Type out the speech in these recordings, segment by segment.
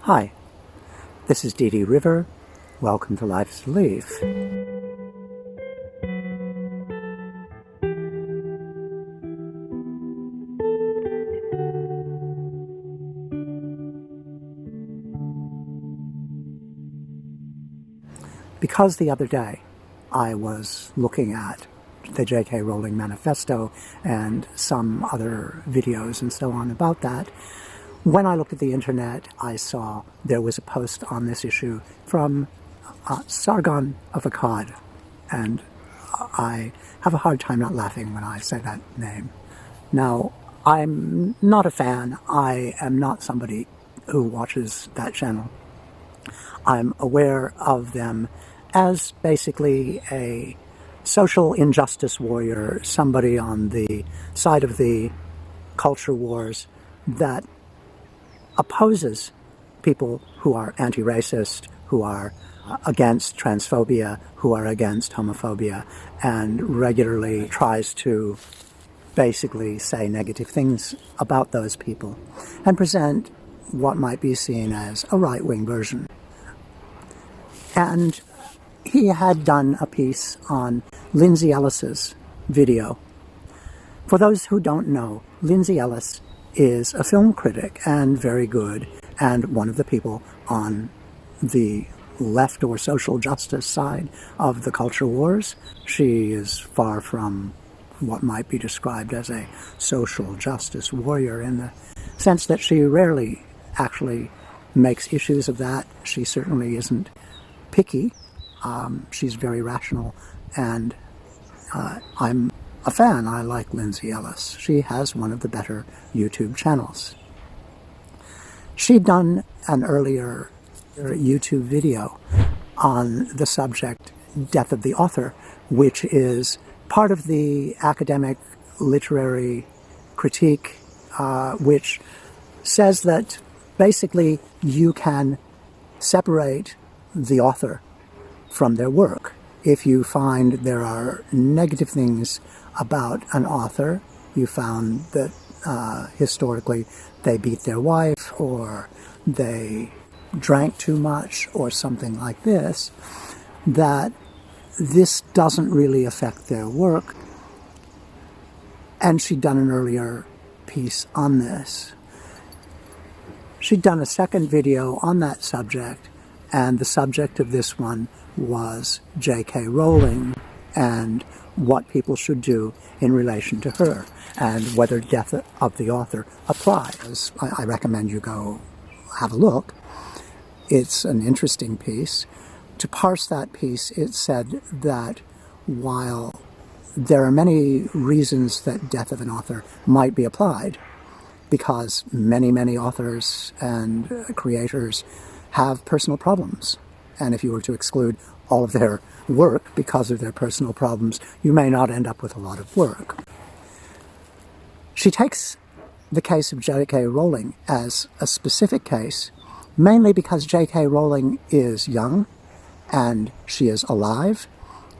Hi, this is Dee Dee River. Welcome to Life's Leaf. Because the other day I was looking at the J.K. Rowling manifesto and some other videos and so on about that, when I looked at the internet, I saw there was a post on this issue from Sargon of Akkad, and I have a hard time not laughing when I say that name. Now, I'm not a fan. I am not somebody who watches that channel. I'm aware of them as basically a social injustice warrior, somebody on the side of the culture wars that opposes people who are anti-racist, who are against transphobia, who are against homophobia, and regularly tries to basically say negative things about those people and present what might be seen as a right-wing version. And he had done a piece on Lindsay Ellis's video. For those who don't know, Lindsay Ellis is a film critic and very good, and one of the people on the left or social justice side of the culture wars. She is far from what might be described as a social justice warrior in the sense that she rarely actually makes issues of that. She certainly isn't picky. She's very rational, and I'm a fan. I like Lindsay Ellis. She has one of the better YouTube channels. She'd done an earlier YouTube video on the subject Death of the Author, which is part of the academic literary critique, which says that basically you can separate the author from their work. If you find there are negative things about an author, you found that historically they beat their wife, or they drank too much, or something like this, that this doesn't really affect their work. And she'd done an earlier piece on this. She'd done a second video on that subject, and the subject of this one was J.K. Rowling and what people should do in relation to her, and whether Death of the Author applies. I recommend you go have a look. It's an interesting piece. To parse that piece, it said that while there are many reasons that death of an author might be applied, because many authors and creators have personal problems, and if you were to exclude all of their work because of their personal problems, you may not end up with a lot of work. She takes the case of J.K. Rowling as a specific case, mainly because J.K. Rowling is young, and she is alive,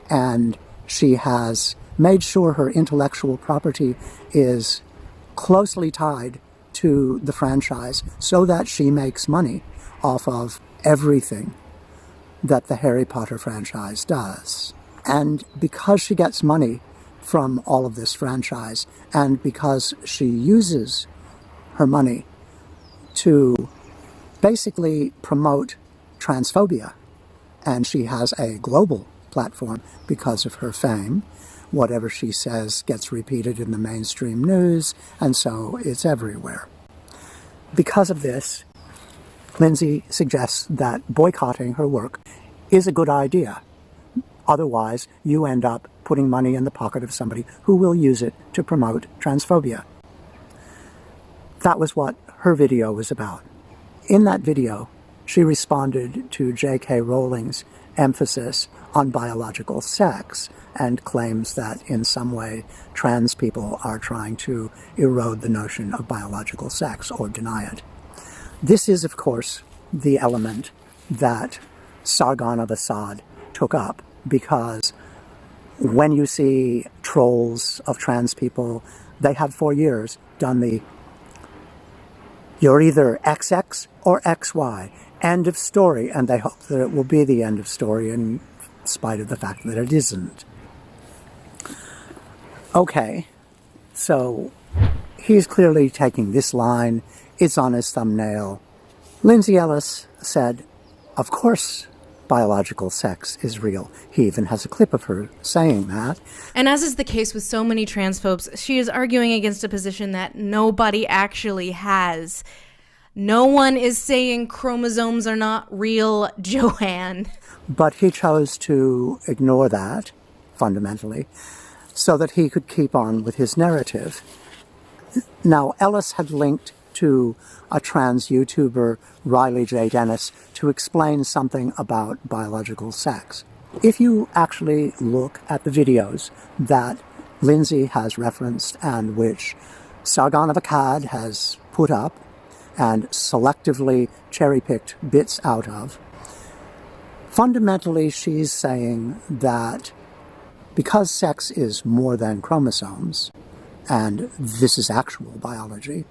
and she has made sure her intellectual property is closely tied to the franchise so that she makes money off of everything that the Harry Potter franchise does. And because she gets money from all of this franchise, and because she uses her money to basically promote transphobia, and she has a global platform because of her fame, whatever she says gets repeated in the mainstream news, and so it's everywhere. Because of this, Lindsay suggests that boycotting her work is a good idea. Otherwise, you end up putting money in the pocket of somebody who will use it to promote transphobia. That was what her video was about. In that video, she responded to J.K. Rowling's emphasis on biological sex and claims that in some way trans people are trying to erode the notion of biological sex or deny it. This is, of course, the element that Sargon of Akkad took up, because when you see trolls of trans people, they have for years done the You're either XX or XY. End of story. And they hope that it will be the end of story in spite of the fact that it isn't. Okay, so he's clearly taking this line. It's on his thumbnail. Lindsay Ellis said, of course biological sex is real. He even has a clip of her saying that. And as is the case with so many transphobes, she is arguing against a position that nobody actually has. No one is saying chromosomes are not real, Joanne. But he chose to ignore that, fundamentally, so that he could keep on with his narrative. Now, Ellis had linked to a trans YouTuber, Riley J. Dennis, to explain something about biological sex. If you actually look at the videos that Lindsay has referenced and which Sargon of Akkad has put up and selectively cherry-picked bits out of, fundamentally she's saying that because sex is more than chromosomes, and this is actual biology,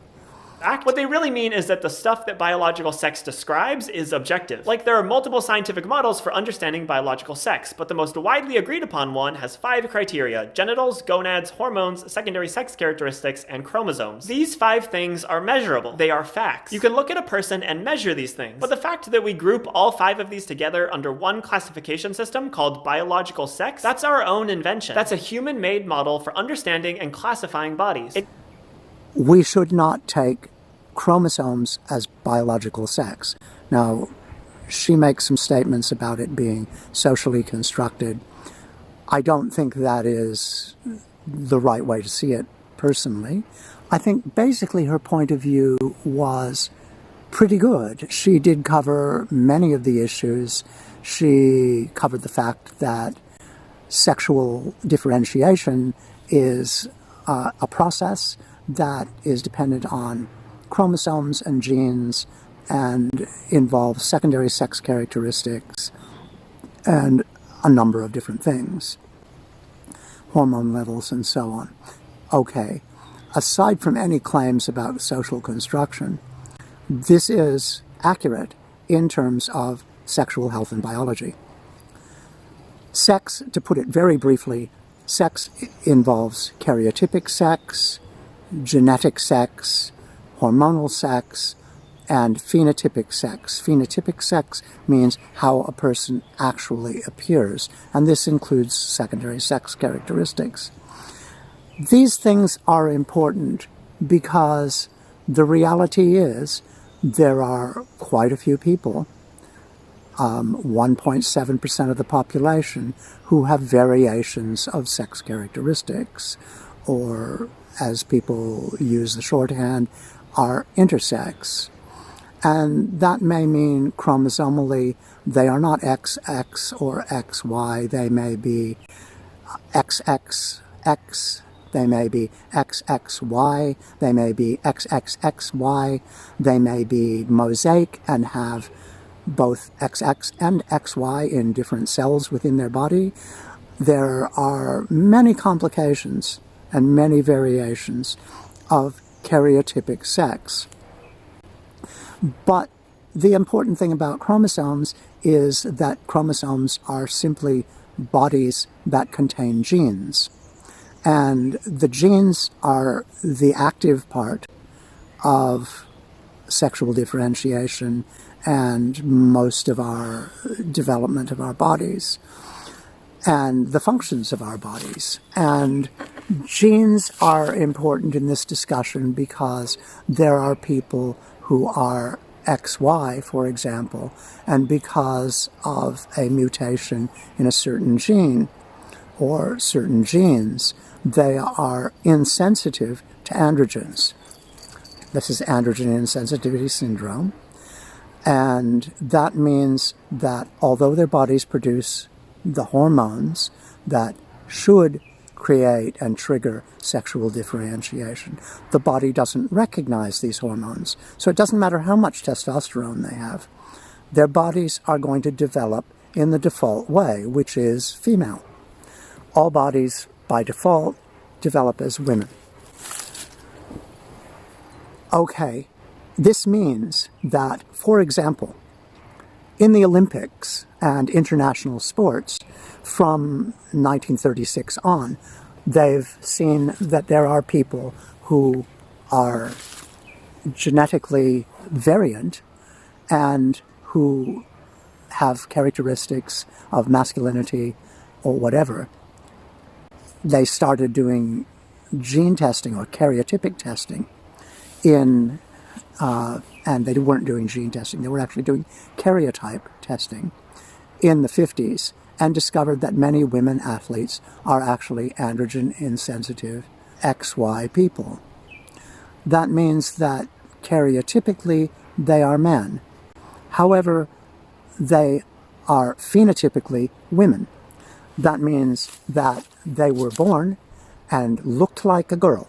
What they really mean is that the stuff that biological sex describes is objective. Like, there are multiple scientific models for understanding biological sex, but the most widely agreed upon one has 5 criteria: genitals, gonads, hormones, secondary sex characteristics, and chromosomes. These 5 things are measurable. They are facts. You can look at a person and measure these things. But the fact that we group all 5 of these together under one classification system called biological sex, that's our own invention. That's a human-made model for understanding and classifying bodies. We should not take chromosomes as biological sex. Now, she makes some statements about it being socially constructed. I don't think that is the right way to see it, personally. I think basically her point of view was pretty good. She did cover many of the issues. She covered the fact that sexual differentiation is a process that is dependent on chromosomes and genes and involves secondary sex characteristics and a number of different things, hormone levels and so on. Okay, aside from any claims about social construction, this is accurate in terms of sexual health and biology. Sex, to put it very briefly, sex involves karyotypic sex, genetic sex, hormonal sex, and phenotypic sex. Phenotypic sex means how a person actually appears, and this includes secondary sex characteristics. These things are important because the reality is there are quite a few people, 1.7% of the population, who have variations of sex characteristics, or as people use the shorthand, are intersex. And that may mean chromosomally they are not XX or XY, they may be XXX, they may be XXY, they may be XXXY, they may be mosaic and have both XX and XY in different cells within their body. There are many complications and many variations of karyotypic sex. But the important thing about chromosomes is that chromosomes are simply bodies that contain genes. And the genes are the active part of sexual differentiation and most of our development of our bodies and the functions of our bodies. And genes are important in this discussion because there are people who are XY, for example, and because of a mutation in a certain gene or certain genes, they are insensitive to androgens. This is androgen insensitivity syndrome. And that means that although their bodies produce the hormones that should create and trigger sexual differentiation, the body doesn't recognize these hormones. So it doesn't matter how much testosterone they have. Their bodies are going to develop in the default way, which is female. All bodies, by default, develop as women. Okay, This means that, for example, in the Olympics and international sports from 1936 on, they've seen that there are people who are genetically variant and who have characteristics of masculinity or whatever. They started doing gene testing or karyotypic testing and they weren't doing gene testing, they were actually doing karyotype testing in the 50s, and discovered that many women athletes are actually androgen insensitive XY people. That means that karyotypically they are men. However, they are phenotypically women. That means that they were born and looked like a girl.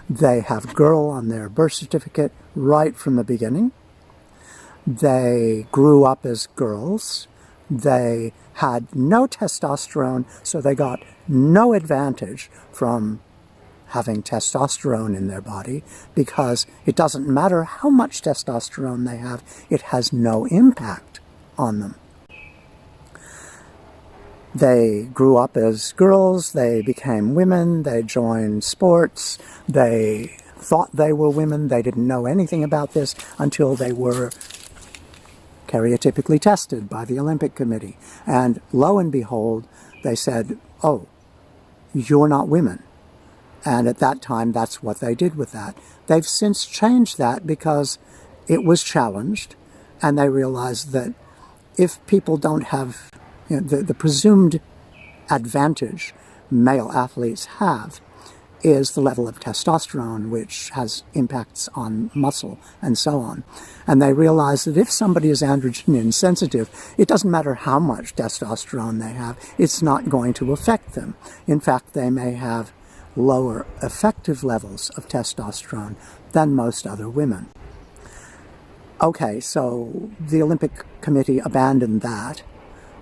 They have girl on their birth certificate right from the beginning. They grew up as girls. They had no testosterone, so they got no advantage from having testosterone in their body, because it doesn't matter how much testosterone they have, it has no impact on them. They grew up as girls, they became women, they joined sports, they thought they were women, they didn't know anything about this until they were karyotypically tested by the Olympic Committee. And lo and behold, they said, oh, you're not women. And at that time, that's what they did with that. They've since changed that because it was challenged, and they realized that if people don't have the presumed advantage male athletes have is the level of testosterone, which has impacts on muscle and so on. And they realize that if somebody is androgen insensitive, it doesn't matter how much testosterone they have, it's not going to affect them. In fact, they may have lower effective levels of testosterone than most other women. Okay, so the Olympic Committee abandoned that.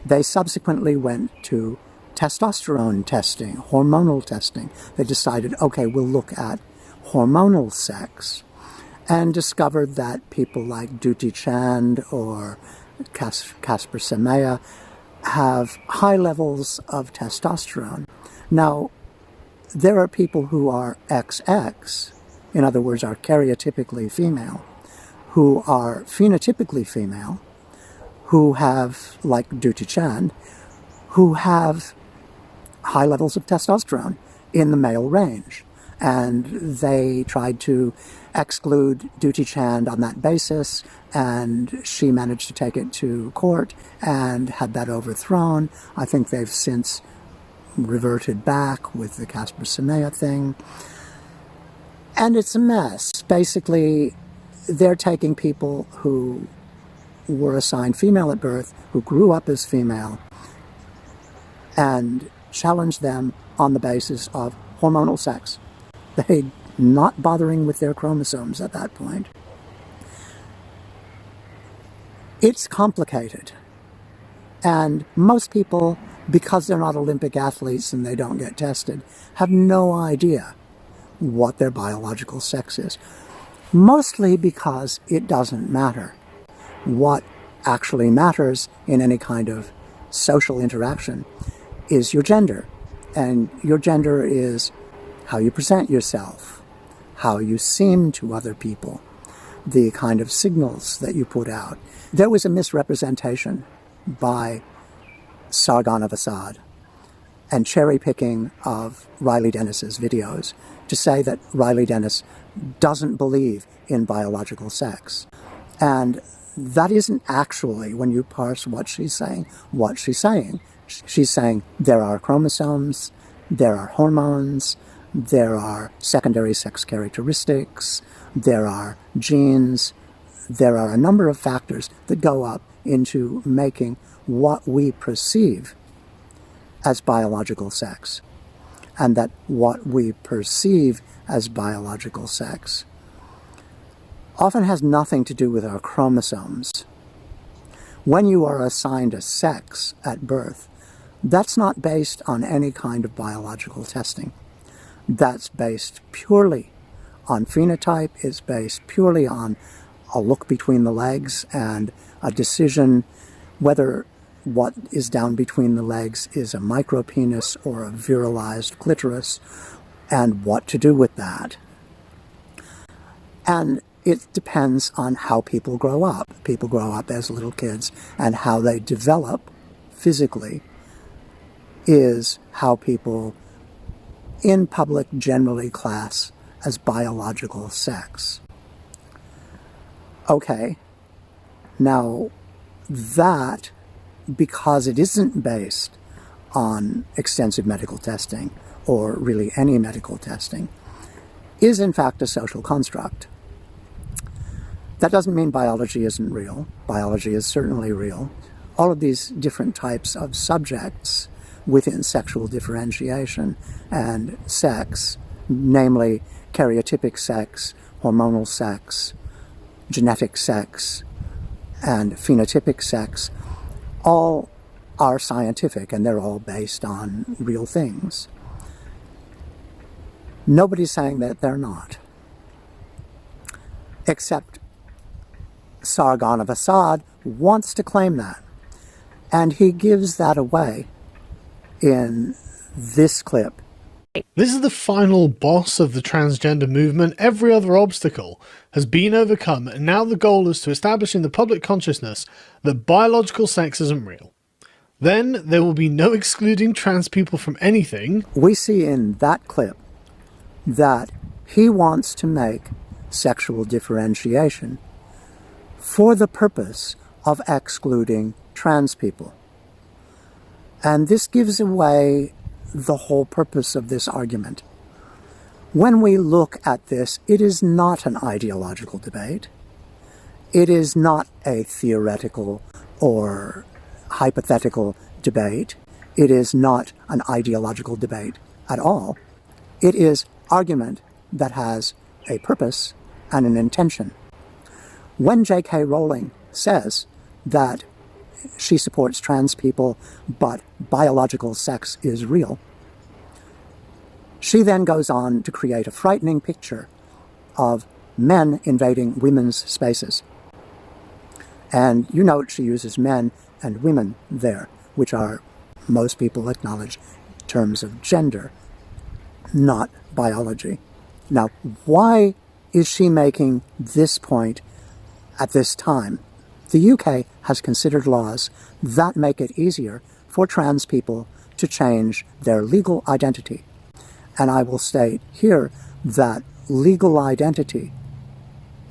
They subsequently went to testosterone testing, hormonal testing. They decided, okay, we'll look at hormonal sex, and discovered that people like Dutee Chand or Casper Semenya have high levels of testosterone. Now, there are people who are XX, in other words, are karyotypically female, who are phenotypically female, who have, like Dutee Chand, who have high levels of testosterone in the male range. And they tried to exclude Dutee Chand on that basis, and she managed to take it to court and had that overthrown. I think they've since reverted back with the Casper Semenya thing. And it's a mess. Basically, they're taking people who were assigned female at birth, who grew up as female, and challenged them on the basis of hormonal sex. They're not bothering with their chromosomes at that point. It's complicated. And most people, because they're not Olympic athletes and they don't get tested, have no idea what their biological sex is. Mostly because it doesn't matter. What actually matters in any kind of social interaction is your gender. And your gender is how you present yourself, how you seem to other people, the kind of signals that you put out. There was a misrepresentation by Sargon of Akkad and cherry-picking of Riley Dennis's videos to say that Riley Dennis doesn't believe in biological sex. And that isn't actually, when you parse what she's saying, what she's saying. She's saying there are chromosomes, there are hormones, there are secondary sex characteristics, there are genes, there are a number of factors that go up into making what we perceive as biological sex. And that what we perceive as biological sex often has nothing to do with our chromosomes. When you are assigned a sex at birth, that's not based on any kind of biological testing. That's based purely on phenotype, it's based purely on a look between the legs and a decision whether what is down between the legs is a micropenis or a virilized clitoris, and what to do with that. And it depends on how people grow up. People grow up as little kids, and how they develop physically is how people in public generally class as biological sex. Okay, now that, because it isn't based on extensive medical testing, or really any medical testing, is in fact a social construct. That doesn't mean biology isn't real. Biology is certainly real. All of these different types of subjects within sexual differentiation and sex, namely karyotypic sex, hormonal sex, genetic sex, and phenotypic sex, all are scientific, and they're all based on real things. Nobody's saying that they're not, except Sargon of Akkad wants to claim that, and he gives that away in this clip. This is the final boss of the transgender movement. Every other obstacle has been overcome, and now the goal is to establish in the public consciousness that biological sex isn't real. Then there will be no excluding trans people from anything. We see in that clip that he wants to make sexual differentiation for the purpose of excluding trans people. And this gives away the whole purpose of this argument. When we look at this, it is not an ideological debate. It is not a theoretical or hypothetical debate. It is not an ideological debate at all. It is argument that has a purpose and an intention. When J.K. Rowling says that she supports trans people, but biological sex is real, she then goes on to create a frightening picture of men invading women's spaces. And you note she uses men and women there, which are, most people acknowledge, terms of gender, not biology. Now, why is she making this point at this time? The UK has considered laws that make it easier for trans people to change their legal identity. And I will state here that legal identity,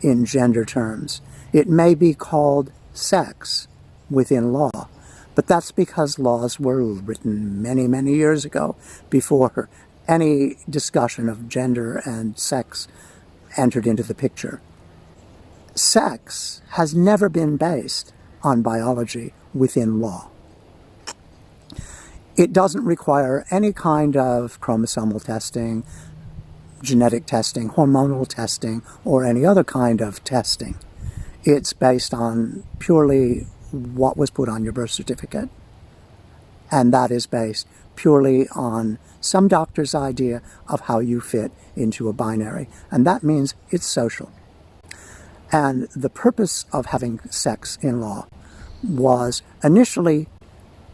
in gender terms, it may be called sex within law, but that's because laws were written many, many years ago, before any discussion of gender and sex entered into the picture. Sex has never been based on biology within law. It doesn't require any kind of chromosomal testing, genetic testing, hormonal testing, or any other kind of testing. It's based on purely what was put on your birth certificate. And that is based purely on some doctor's idea of how you fit into a binary. And that means it's social. And the purpose of having sex in law was initially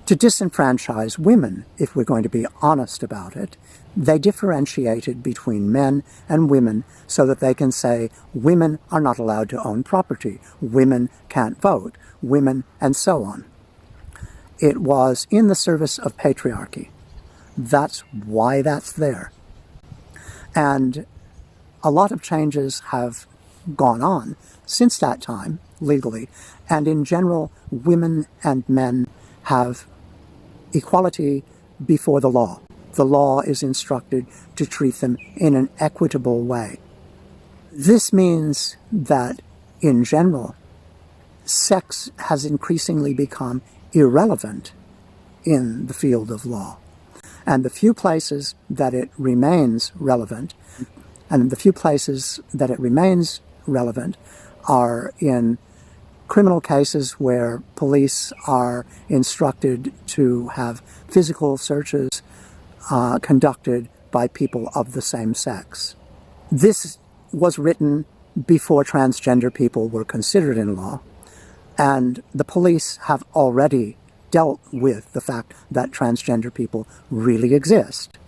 to disenfranchise women, if we're going to be honest about it. They differentiated between men and women so that they can say women are not allowed to own property, women can't vote, women, and so on. It was in the service of patriarchy. That's why that's there. And a lot of changes have gone on since that time, legally, and in general, women and men have equality before the law. The law is instructed to treat them in an equitable way. This means that, in general, sex has increasingly become irrelevant in the field of law. And the few places that it remains relevant, are in criminal cases where police are instructed to have physical searches conducted by people of the same sex. This was written before transgender people were considered in law. And the police have already dealt with the fact that transgender people really exist.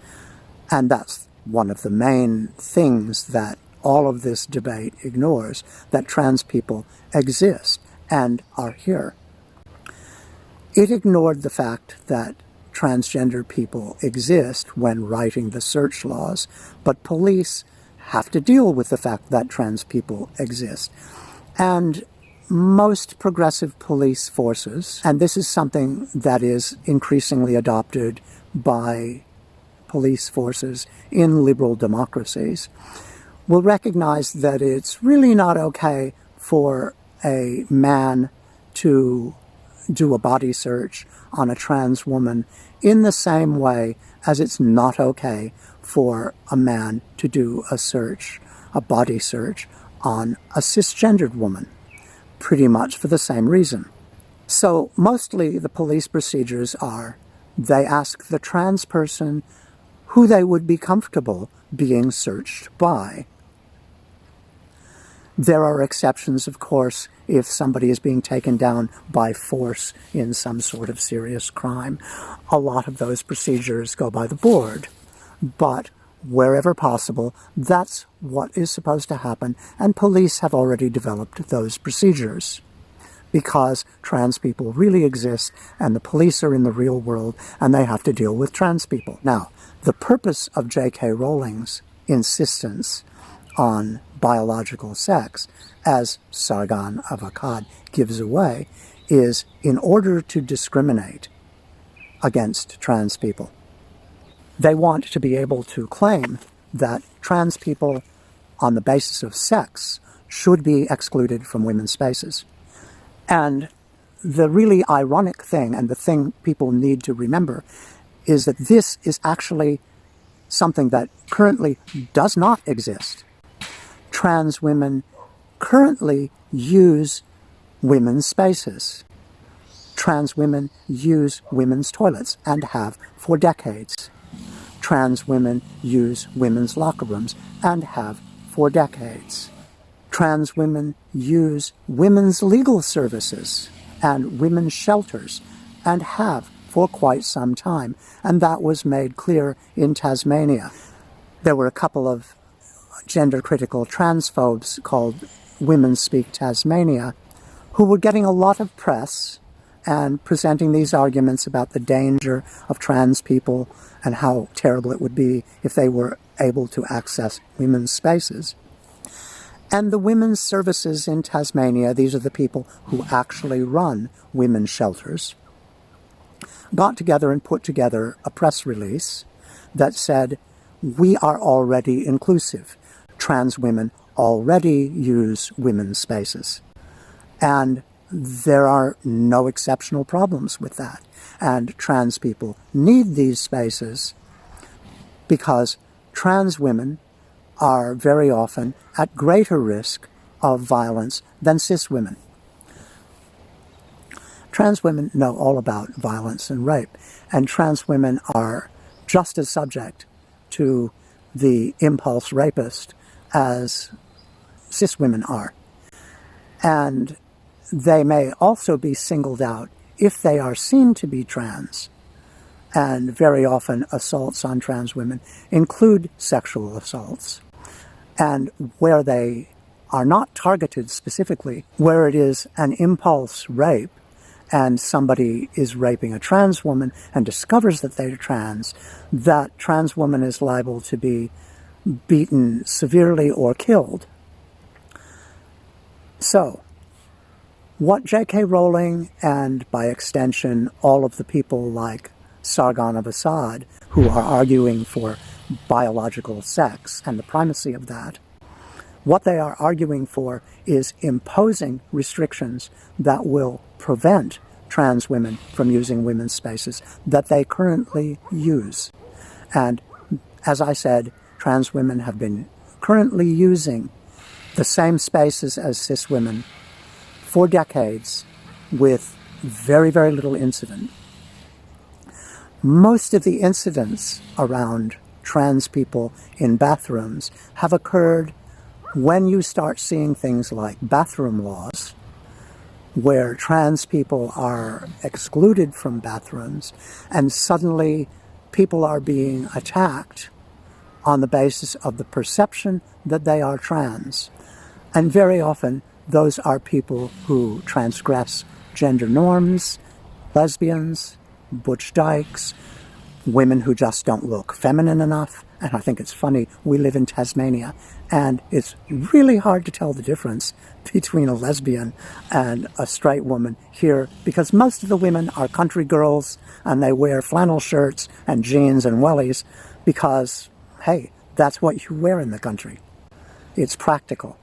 And that's one of the main things that all of this debate ignores, that trans people exist and are here. It ignored the fact that transgender people exist when writing the search laws, but police have to deal with the fact that trans people exist. And most progressive police forces, and this is something that is increasingly adopted by police forces in liberal democracies, will recognize that it's really not okay for a man to do a body search on a trans woman in the same way as it's not okay for a man to do a body search on a cisgendered woman, pretty much for the same reason. So mostly the police procedures are, they ask the trans person who they would be comfortable being searched by. There are exceptions, of course, if somebody is being taken down by force in some sort of serious crime. A lot of those procedures go by the board. But wherever possible, that's what is supposed to happen, and police have already developed those procedures. Because trans people really exist, and the police are in the real world, and they have to deal with trans people. Now, the purpose of J.K. Rowling's insistence on biological sex, as Sargon of Akkad gives away, is in order to discriminate against trans people. They want to be able to claim that trans people, on the basis of sex, should be excluded from women's spaces. And the really ironic thing, and the thing people need to remember, is that this is actually something that currently does not exist. Trans women currently use women's spaces. Trans women use women's toilets and have for decades. Trans women use women's locker rooms and have for decades. Trans women use women's legal services and women's shelters and have for quite some time. And that was made clear in Tasmania. There were a couple of gender-critical transphobes called Women Speak Tasmania who were getting a lot of press and presenting these arguments about the danger of trans people and how terrible it would be if they were able to access women's spaces. And the women's services in Tasmania, these are the people who actually run women's shelters, got together and put together a press release that said, we are already inclusive. Trans women already use women's spaces. And there are no exceptional problems with that. And trans people need these spaces because trans women are very often at greater risk of violence than cis women. Trans women know all about violence and rape, and trans women are just as subject to the impulse rapist as cis women are. And they may also be singled out if they are seen to be trans. And very often assaults on trans women include sexual assaults. And where they are not targeted specifically, where it is an impulse rape, and somebody is raping a trans woman and discovers that they're trans, that trans woman is liable to be beaten severely or killed. So, what J.K. Rowling, and by extension all of the people like Sargon of Akkad, who are arguing for biological sex and the primacy of that, what they are arguing for is imposing restrictions that will prevent trans women from using women's spaces that they currently use. And as I said, trans women have been currently using the same spaces as cis women for decades with very, very little incident. Most of the incidents around trans people in bathrooms have occurred when you start seeing things like bathroom laws, where trans people are excluded from bathrooms, and suddenly people are being attacked on the basis of the perception that they are trans. And very often, those are people who transgress gender norms, lesbians, butch dykes, women who just don't look feminine enough. And I think it's funny, we live in Tasmania, and it's really hard to tell the difference between a lesbian and a straight woman here, because most of the women are country girls, and they wear flannel shirts and jeans and wellies because, hey, that's what you wear in the country. It's practical.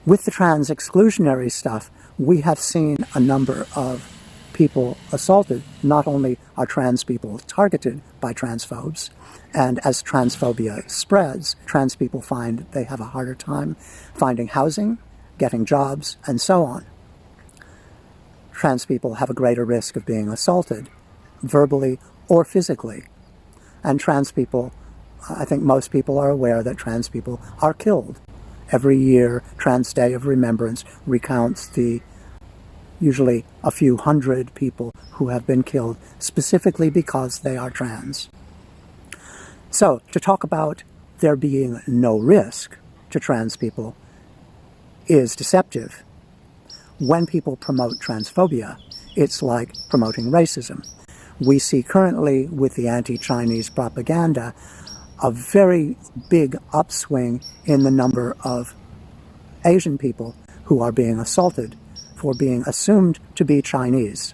With the trans exclusionary stuff, we have seen a number of people assaulted. Not only are trans people targeted by transphobes, and as transphobia spreads, trans people find they have a harder time finding housing, getting jobs, and so on. Trans people have a greater risk of being assaulted, verbally or physically. And trans people, I think most people are aware that trans people are killed. Every year, Trans Day of Remembrance recounts the usually a few hundred people who have been killed specifically because they are trans. So, to talk about there being no risk to trans people is deceptive. When people promote transphobia, it's like promoting racism. We see currently with the anti-Chinese propaganda a very big upswing in the number of Asian people who are being assaulted for being assumed to be Chinese.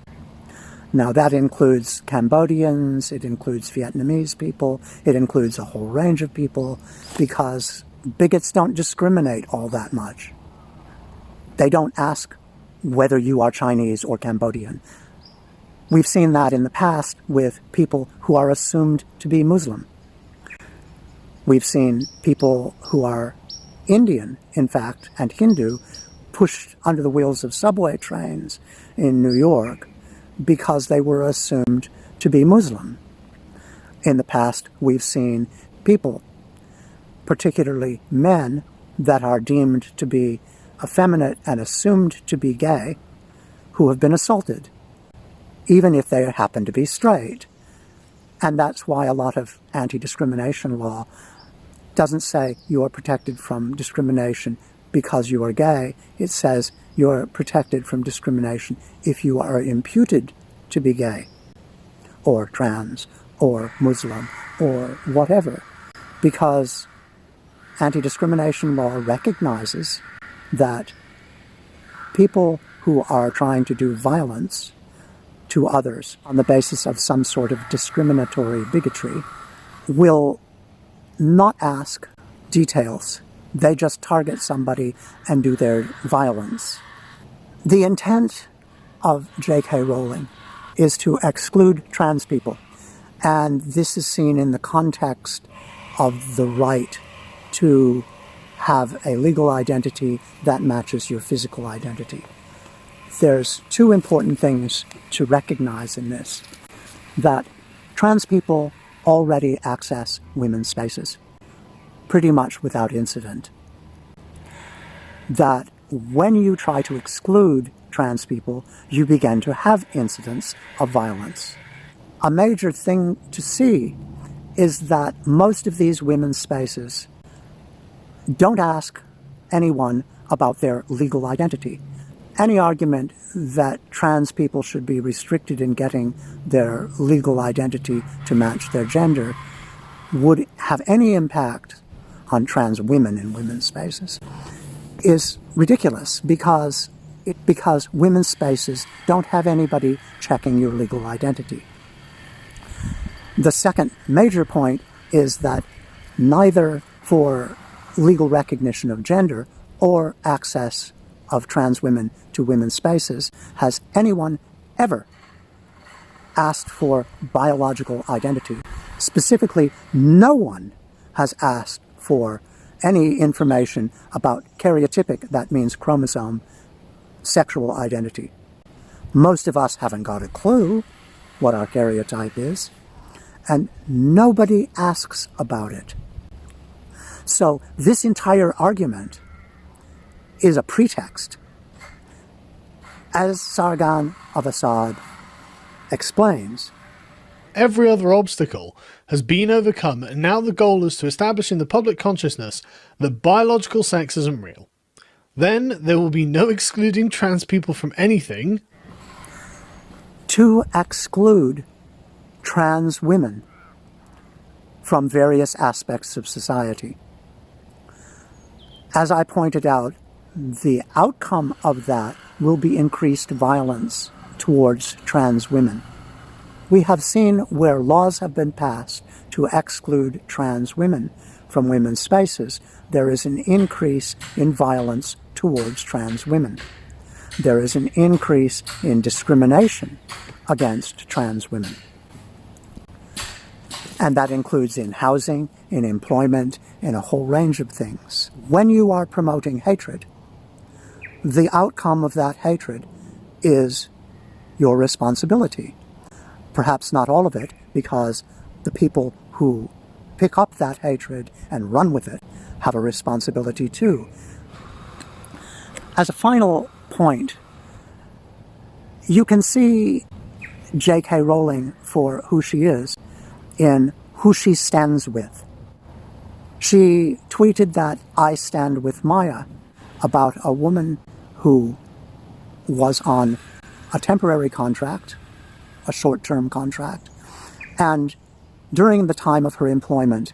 Now that includes Cambodians, it includes Vietnamese people, it includes a whole range of people, because bigots don't discriminate all that much. They don't ask whether you are Chinese or Cambodian. We've seen that in the past with people who are assumed to be Muslim. We've seen people who are Indian, in fact, and Hindu pushed under the wheels of subway trains in New York because they were assumed to be Muslim. In the past, we've seen people, particularly men, that are deemed to be effeminate and assumed to be gay, who have been assaulted, even if they happen to be straight. And that's why a lot of anti-discrimination law doesn't say you are protected from discrimination because you are gay. It says you are protected from discrimination if you are imputed to be gay, or trans, or Muslim, or whatever. Because anti-discrimination law recognizes that people who are trying to do violence to others on the basis of some sort of discriminatory bigotry will not ask details. They just target somebody and do their violence. The intent of J.K. Rowling is to exclude trans people, and this is seen in the context of the right to have a legal identity that matches your physical identity. There's two important things to recognize in this: that trans people already access women's spaces, pretty much without incident. That when you try to exclude trans people, you begin to have incidents of violence. A major thing to see is that most of these women's spaces don't ask anyone about their legal identity. Any argument that trans people should be restricted in getting their legal identity to match their gender would have any impact on trans women in women's spaces is ridiculous, because women's spaces don't have anybody checking your legal identity. The second major point is that neither for legal recognition of gender or access of trans women to women's spaces has anyone ever asked for biological identity. Specifically, no one has asked for any information about karyotypic, that means chromosome, sexual identity. Most of us haven't got a clue what our karyotype is, and nobody asks about it. So this entire argument is a pretext. As Sargon of Akkad explains, every other obstacle has been overcome, and now the goal is to establish in the public consciousness that biological sex isn't real. Then there will be no excluding trans people from anything. To exclude trans women from various aspects of society. As I pointed out, the outcome of that will be increased violence towards trans women. We have seen where laws have been passed to exclude trans women from women's spaces, there is an increase in violence towards trans women. There is an increase in discrimination against trans women. And that includes in housing, in employment, in a whole range of things. When you are promoting hatred, the outcome of that hatred is your responsibility. Perhaps not all of it, because the people who pick up that hatred and run with it have a responsibility too. As a final point, you can see J.K. Rowling for who she is in who she stands with. She tweeted that I stand with Maya about a woman who was on a temporary contract, a short-term contract, and during the time of her employment,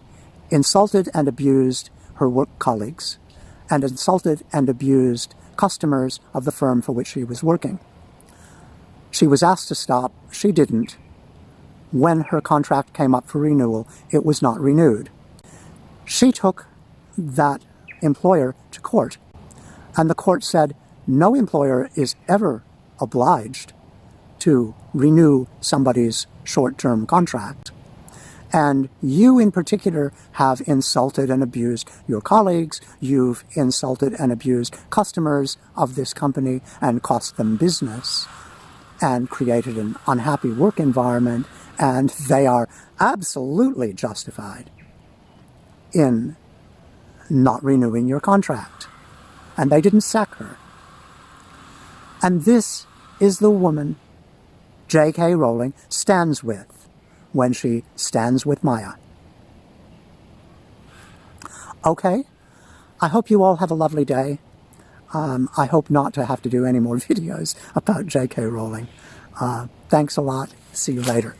insulted and abused her work colleagues, and insulted and abused customers of the firm for which she was working. She was asked to stop. She didn't. When her contract came up for renewal, it was not renewed. She took that employer to court, and the court said no employer is ever obliged to renew somebody's short-term contract. And you in particular have insulted and abused your colleagues, you've insulted and abused customers of this company and cost them business and created an unhappy work environment, and they are absolutely justified in not renewing your contract. And they didn't sack her. And this is the woman J.K. Rowling stands with when she stands with Maya. Okay, I hope you all have a lovely day. I hope not to have to do any more videos about J.K. Rowling. Thanks a lot. See you later.